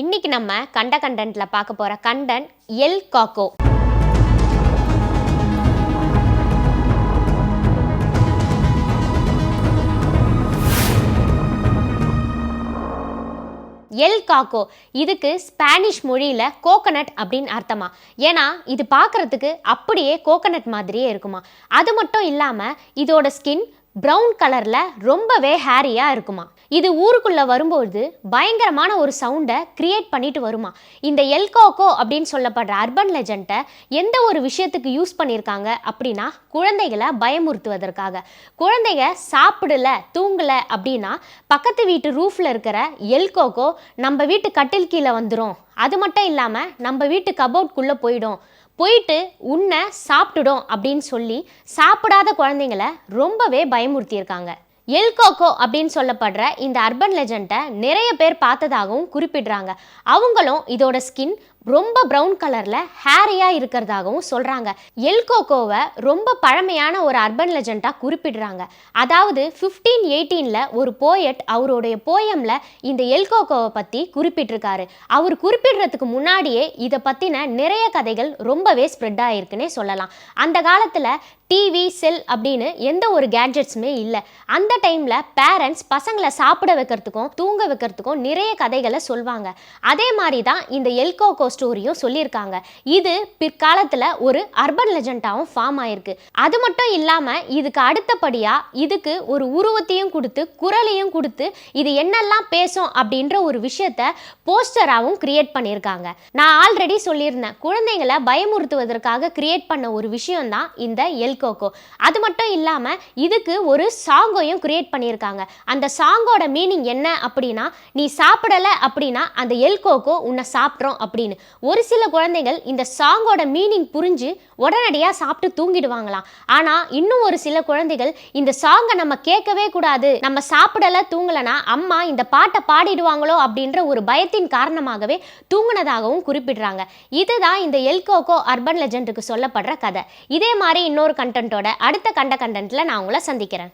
இன்னைக்கு நம்ம கண்டென்ட்ல பார்க்க போற content L cacao. L cacao இதுக்கு ஸ்பானிஷ் மொழியில கோகனட் அப்படின்னு அர்த்தமா. ஏன்னா இது பார்க்கறதுக்கு அப்படியே கோகனட் மாதிரியே இருக்குமா. அது மட்டும் இல்லாம இதோட ஸ்கின் ப்ரௌன் கலர்ல ரொம்பவே ஹேரியா இருக்குமா. இது ஊருக்குள்ள வரும்போது பயங்கரமான ஒரு சவுண்டை கிரியேட் பண்ணிட்டு வருமா. இந்த எல் காக்கோ அப்படின்னு சொல்லப்படுற அர்பன் லெஜெண்டை எந்த ஒரு விஷயத்துக்கு யூஸ் பண்ணியிருக்காங்க அப்படின்னா குழந்தைகளை பயமுறுத்துவதற்காக. குழந்தைங்க சாப்பிடல தூங்கல அப்படின்னா பக்கத்து வீட்டு ரூஃப்ல இருக்கிற எல் காக்கோ நம்ம வீட்டு கட்டில் கீழே வந்துடும், அது மட்டும் இல்லாமல் நம்ம வீட்டு கபோர்ட்குள்ளே போயிட்டு உன்னை சாப்பிட்டுடும் அப்படின்னு சொல்லி சாப்பிடாத குழந்தைங்களை ரொம்பவே பயமுறுத்தியிருக்காங்க. எல் காக்கோ அப்படின்னு சொல்லப்படுற இந்த அர்பன் லெஜெண்டை நிறைய பேர் பார்த்ததாகவும் குறிப்பிடுறாங்க. அவங்களும் இதோட ஸ்கின் ரொம்ப ப்ரௌன் கலர்ல ஹேரியா இருக்கிறதாகவும் சொல்றாங்க. எல் காக்கோவை ரொம்ப பழமையான ஒரு அர்பன் லெஜெண்டா குறிப்பிடுறாங்க. அதாவது 1518ல ஒரு போயட் அவருடைய போயம்ல இந்த எல் காக்கோவை பத்தி குறிப்பிட்டிருக்காரு. அவர் குறிப்பிடுறதுக்கு முன்னாடியே இதை பத்தின நிறைய கதைகள் ரொம்பவே ஸ்ப்ரெட் ஆயிருக்குன்னே சொல்லலாம். அந்த காலத்துல டிவி செல் அப்படின்னு எந்த ஒரு கேட்ஜெட்ஸுமே இல்லை. அந்த டைம்ல பேரண்ட்ஸ் பசங்களை சாப்பிட வைக்கிறதுக்கும் தூங்க வைக்கிறதுக்கும் நிறைய கதைகளை சொல்வாங்க. அதே மாதிரி தான் இந்த எல் காக்கோ ஸ்டோரியும் சொல்லியிருக்காங்க. இது பிற்காலத்தில் ஒரு அர்பன் லெஜெண்டாவும் ஃபார்ம் ஆயிருக்கு. அது மட்டும் இல்லாமல் இதுக்கு அடுத்தபடியா இதுக்கு ஒரு உருவத்தையும் கொடுத்து குரலையும் கொடுத்து இது என்னெல்லாம் பேசும் அப்படின்ற ஒரு விஷயத்த போஸ்டராகவும் கிரியேட் பண்ணியிருக்காங்க. நான் ஆல்ரெடி சொல்லியிருந்தேன், குழந்தைங்களை பயமுறுத்துவதற்காக கிரியேட் பண்ண ஒரு விஷயம் தான் இந்த எல் காக்கோ. அது மட்டும் இல்லாமல் இதுக்கு ஒரு சாங்கையும் கிரியேட் பண்ணியிருக்காங்க. அந்த சாங்கோட மீனிங் என்ன அப்படின்னா, நீ சாப்பிடலை அப்படின்னா அந்த எல் காக்கோ உன்னை சாப்பிட்றோம் அப்படின்னு. ஒரு சில குழந்தைகள் இந்த சாங்கோட மீனிங் புரிஞ்சு உடனடியாக சாப்பிட்டு தூங்கிடுவாங்களாம். ஆனால் இன்னும் ஒரு சில குழந்தைகள் இந்த சாங்கை நம்ம கேட்கவே கூடாது, நம்ம சாப்பிடலை தூங்கலைன்னா அம்மா இந்த பாட்டை பாடிடுவாங்களோ அப்படின்ற ஒரு பயத்தின் காரணமாகவே தூங்கினதாகவும் குறிப்பிடுறாங்க. இதுதான் இந்த எல் காக்கோ அர்பன் லெஜெண்டுக்கு சொல்லப்படுற கதை. இதே மாதிரி இன்னொரு கண்டென்ட்டோட அடுத்த கண்டென்ட்ல நான் உங்களை சந்திக்கிறேன்.